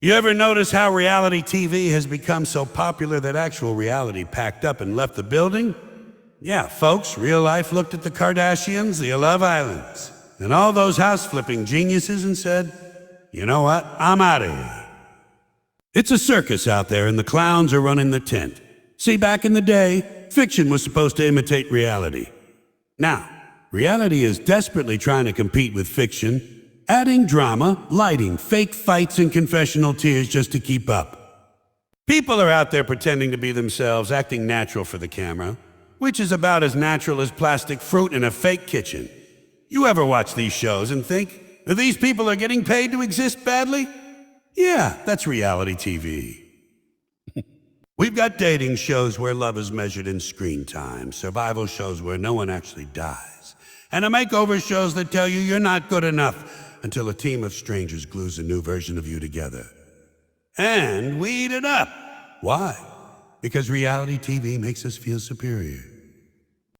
You ever notice how reality TV has become so popular that actual reality packed up and left the building? Yeah, folks, real life looked at the Kardashians, the Love Islands, and all those house-flipping geniuses and said, you know what, I'm out of here. It's a circus out there and the clowns are running the tent. See, back in the day, fiction was supposed to imitate reality. Now, reality is desperately trying to compete with fiction, adding drama, lighting, fake fights, and confessional tears just to keep up. People are out there pretending to be themselves, acting natural for the camera, which is about as natural as plastic fruit in a fake kitchen. You ever watch these shows and think that these people are getting paid to exist badly? Yeah, that's reality TV. We've got dating shows where love is measured in screen time, survival shows where no one actually dies, and a makeover shows that tell you you're not good enough until a team of strangers glues a new version of you together. And we eat it up. Why? Because reality TV makes us feel superior.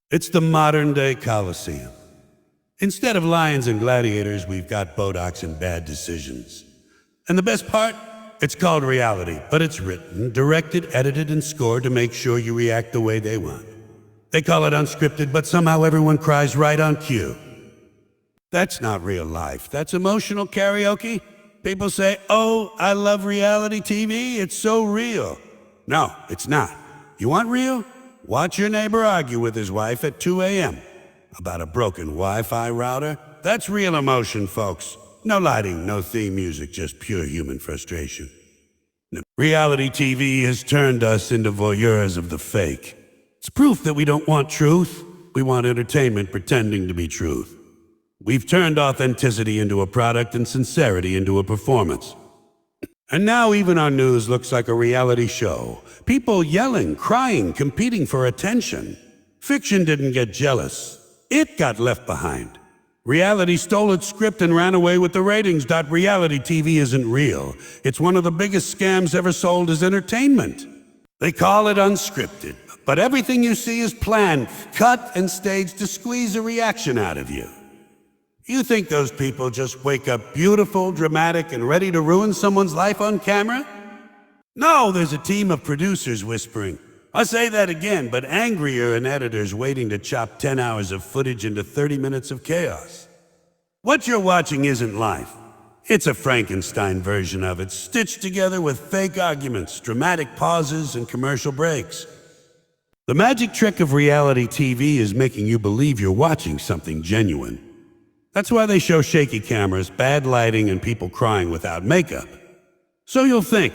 It's the modern-day Coliseum. Instead of lions and gladiators, we've got Botox and bad decisions. And the best part? It's called reality, but it's written, directed, edited, and scored to make sure you react the way they want. They call it unscripted, but somehow everyone cries right on cue. That's not real life. That's emotional karaoke. People say, oh, I love reality TV. It's so real. No, it's not. You want real? Watch your neighbor argue with his wife at 2 a.m. about a broken Wi-Fi router. That's real emotion, folks. No lighting, no theme music, just pure human frustration. Reality TV has turned us into voyeurs of the fake. It's proof that we don't want truth. We want entertainment pretending to be truth. We've turned authenticity into a product and sincerity into a performance. And now even our news looks like a reality show. People yelling, crying, competing for attention. Fiction didn't get jealous. It got left behind. Reality stole its script and ran away with the ratings. Reality TV isn't real. It's one of the biggest scams ever sold as entertainment. They call it unscripted, but everything you see is planned, cut, and staged to squeeze a reaction out of you. You think those people just wake up beautiful, dramatic, and ready to ruin someone's life on camera? No, there's a team of producers whispering. I'll say that again, but angrier and editors waiting to chop 10 hours of footage into 30 minutes of chaos. What you're watching isn't life. It's a Frankenstein version of it, stitched together with fake arguments, dramatic pauses, and commercial breaks. The magic trick of reality TV is making you believe you're watching something genuine. That's why they show shaky cameras, bad lighting, and people crying without makeup. So you'll think,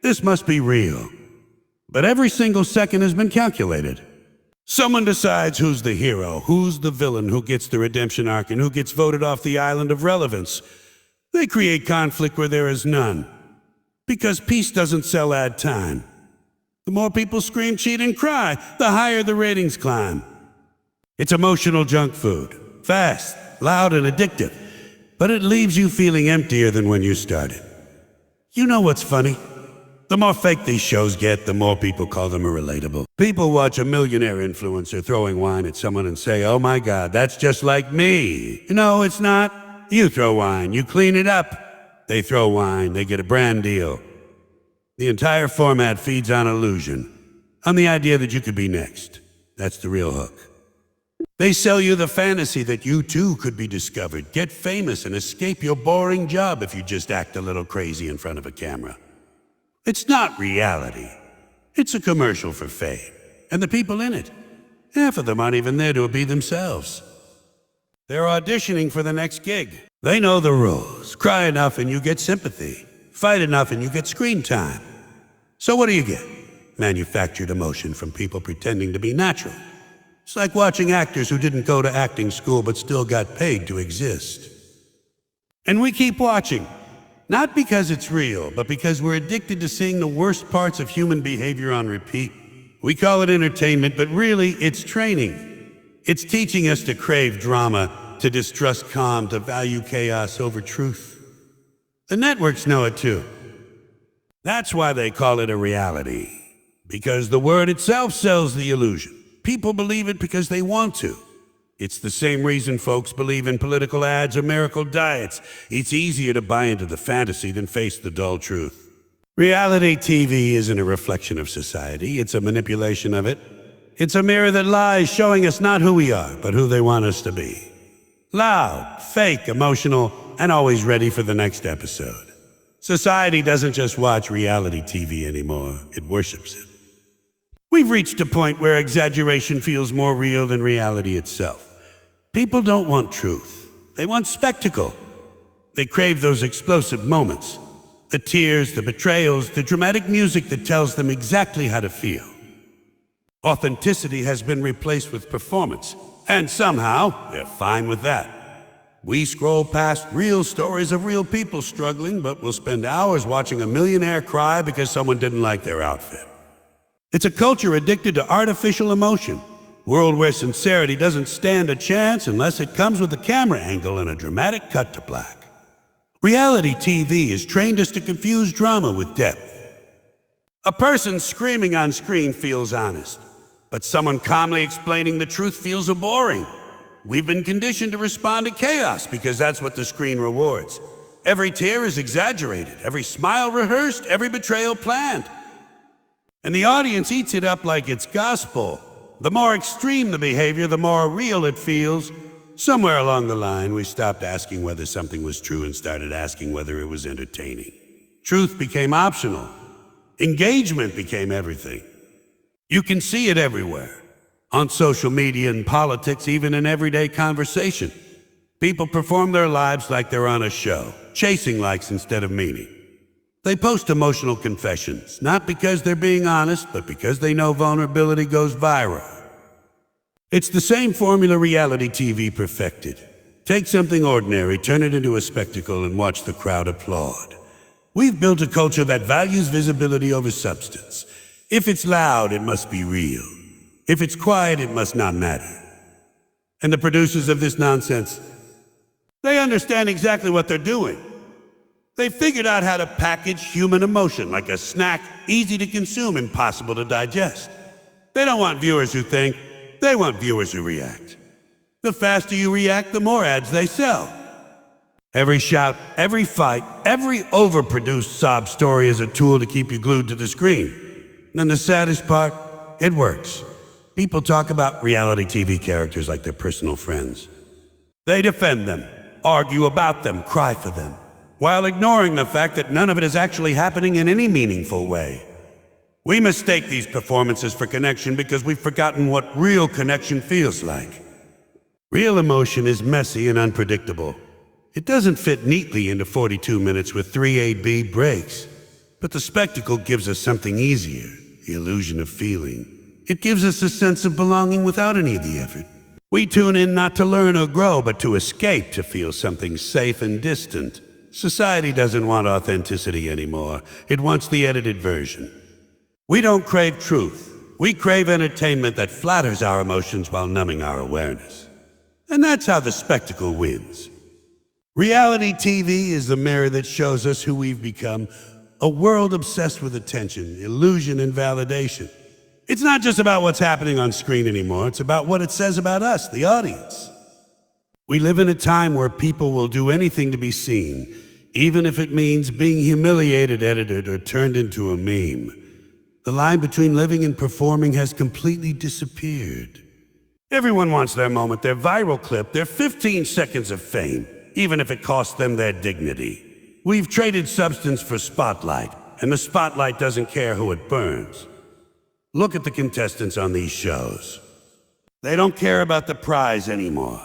this must be real. But every single second has been calculated. Someone decides who's the hero, who's the villain, who gets the redemption arc, and who gets voted off the island of relevance. They create conflict where there is none. Because peace doesn't sell ad time. The more people scream, cheat, and cry, the higher the ratings climb. It's emotional junk food. Fast, loud, and addictive. But it leaves you feeling emptier than when you started. You know what's funny? The more fake these shows get, the more people call them relatable. People watch a millionaire influencer throwing wine at someone and say, oh my God, that's just like me. No, it's not. You throw wine, you clean it up. They throw wine, they get a brand deal. The entire format feeds on illusion, on the idea that you could be next. That's the real hook. They sell you the fantasy that you too could be discovered, get famous, and escape your boring job if you just act a little crazy in front of a camera. It's not reality. It's a commercial for fame. And the people in it, half of them aren't even there to be themselves. They're auditioning for the next gig. They know the rules. Cry enough and you get sympathy. Fight enough and you get screen time. So what do you get? Manufactured emotion from people pretending to be natural. It's like watching actors who didn't go to acting school but still got paid to exist. And we keep watching. Not because it's real, but because we're addicted to seeing the worst parts of human behavior on repeat. We call it entertainment, but really it's training. It's teaching us to crave drama, to distrust calm, to value chaos over truth. The networks know it too. That's why they call it a reality. Because the word itself sells the illusion. People believe it because they want to. It's the same reason folks believe in political ads or miracle diets. It's easier to buy into the fantasy than face the dull truth. Reality TV isn't a reflection of society, it's a manipulation of it. It's a mirror that lies, showing us not who we are, but who they want us to be. Loud, fake, emotional, and always ready for the next episode. Society doesn't just watch reality TV anymore, it worships it. We've reached a point where exaggeration feels more real than reality itself. People don't want truth. They want spectacle. They crave those explosive moments. The tears, the betrayals, the dramatic music that tells them exactly how to feel. Authenticity has been replaced with performance, and somehow they're fine with that. We scroll past real stories of real people struggling, but we'll spend hours watching a millionaire cry because someone didn't like their outfit. It's a culture addicted to artificial emotion, a world where sincerity doesn't stand a chance unless it comes with a camera angle and a dramatic cut to black. Reality TV has trained us to confuse drama with depth. A person screaming on screen feels honest, but someone calmly explaining the truth feels boring. We've been conditioned to respond to chaos because that's what the screen rewards. Every tear is exaggerated, every smile rehearsed, every betrayal planned. And the audience eats it up like it's gospel. The more extreme the behavior, the more real it feels. Somewhere along the line, we stopped asking whether something was true and started asking whether it was entertaining. Truth became optional. Engagement became everything. You can see it everywhere. On social media and politics, even in everyday conversation. People perform their lives like they're on a show, chasing likes instead of meaning. They post emotional confessions, not because they're being honest, but because they know vulnerability goes viral. It's the same formula reality TV perfected. Take something ordinary, turn it into a spectacle, and watch the crowd applaud. We've built a culture that values visibility over substance. If it's loud, it must be real. If it's quiet, it must not matter. And the producers of this nonsense, they understand exactly what they're doing. They figured out how to package human emotion like a snack, easy to consume, impossible to digest. They don't want viewers who think, they want viewers who react. The faster you react, the more ads they sell. Every shout, every fight, every overproduced sob story is a tool to keep you glued to the screen. And the saddest part, it works. People talk about reality TV characters like they're personal friends. They defend them, argue about them, cry for them, while ignoring the fact that none of it is actually happening in any meaningful way. We mistake these performances for connection because we've forgotten what real connection feels like. Real emotion is messy and unpredictable. It doesn't fit neatly into 42 minutes with 3 A-B breaks. But the spectacle gives us something easier, the illusion of feeling. It gives us a sense of belonging without any of the effort. We tune in not to learn or grow, but to escape, to feel something safe and distant. Society doesn't want authenticity anymore. It wants the edited version. We don't crave truth. We crave entertainment that flatters our emotions while numbing our awareness. And that's how the spectacle wins. Reality TV is the mirror that shows us who we've become, a world obsessed with attention, illusion, and validation. It's not just about what's happening on screen anymore, it's about what it says about us, the audience. We live in a time where people will do anything to be seen, even if it means being humiliated, edited, or turned into a meme. The line between living and performing has completely disappeared. Everyone wants their moment, their viral clip, their 15 seconds of fame, even if it costs them their dignity. We've traded substance for spotlight, and the spotlight doesn't care who it burns. Look at the contestants on these shows. They don't care about the prize anymore.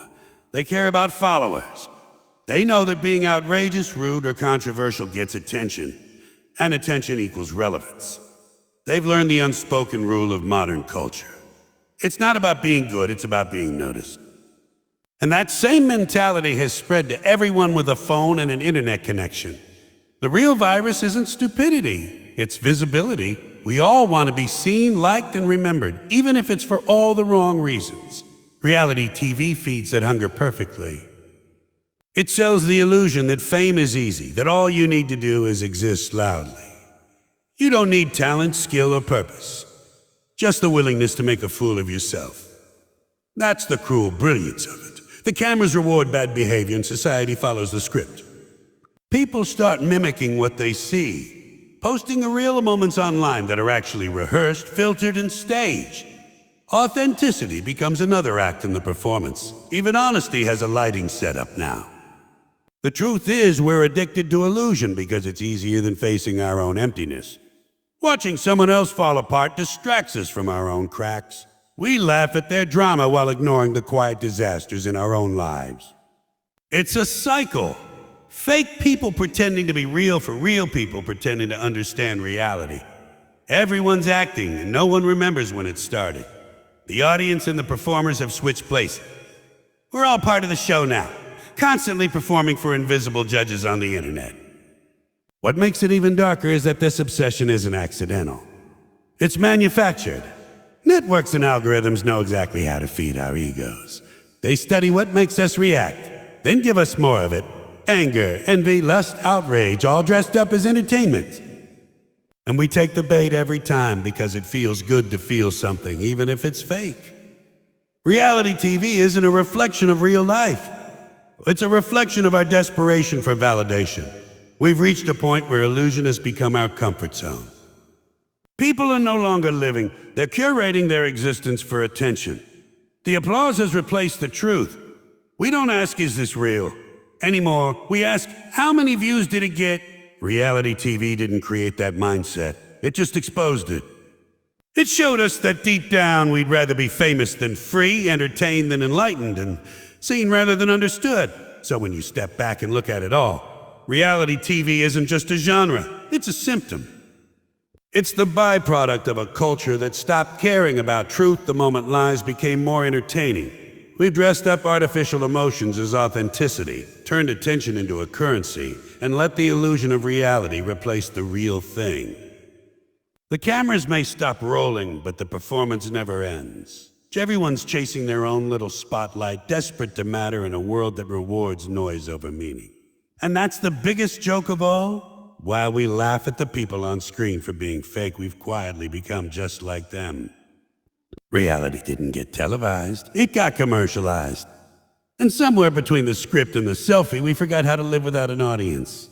They care about followers. They know that being outrageous, rude, or controversial gets attention, and attention equals relevance. They've learned the unspoken rule of modern culture. It's not about being good, it's about being noticed. And that same mentality has spread to everyone with a phone and an internet connection. The real virus isn't stupidity, it's visibility. We all want to be seen, liked, and remembered, even if it's for all the wrong reasons. Reality TV feeds that hunger perfectly. It sells the illusion that fame is easy, that all you need to do is exist loudly. You don't need talent, skill, or purpose. Just the willingness to make a fool of yourself. That's the cruel brilliance of it. The cameras reward bad behavior and society follows the script. People start mimicking what they see, posting the real moments online that are actually rehearsed, filtered, and staged. Authenticity becomes another act in the performance. Even honesty has a lighting setup now. The truth is, we're addicted to illusion because it's easier than facing our own emptiness. Watching someone else fall apart distracts us from our own cracks. We laugh at their drama while ignoring the quiet disasters in our own lives. It's a cycle. Fake people pretending to be real for real people pretending to understand reality. Everyone's acting and no one remembers when it started. The audience and the performers have switched places. We're all part of the show now, constantly performing for invisible judges on the internet. What makes it even darker is that this obsession isn't accidental. It's manufactured. Networks and algorithms know exactly how to feed our egos. They study what makes us react, then give us more of it. Anger, envy, lust, outrage, all dressed up as entertainment. And we take the bait every time because it feels good to feel something, even if it's fake. Reality TV isn't a reflection of real life. It's a reflection of our desperation for validation. We've reached a point where illusion has become our comfort zone. People are no longer living. They're curating their existence for attention. The applause has replaced the truth. We don't ask, is this real? Anymore, we ask, how many views did it get? Reality TV didn't create that mindset. It just exposed it. It showed us that deep down we'd rather be famous than free, entertained than enlightened, and seen rather than understood. So when you step back and look at it all, reality TV isn't just a genre, it's a symptom. It's the byproduct of a culture that stopped caring about truth the moment lies became more entertaining. We've dressed up artificial emotions as authenticity, turned attention into a currency, and let the illusion of reality replace the real thing. The cameras may stop rolling, but the performance never ends. Everyone's chasing their own little spotlight, desperate to matter in a world that rewards noise over meaning. And that's the biggest joke of all. While we laugh at the people on screen for being fake, we've quietly become just like them. Reality didn't get televised, it got commercialized. And somewhere between the script and the selfie, we forgot how to live without an audience.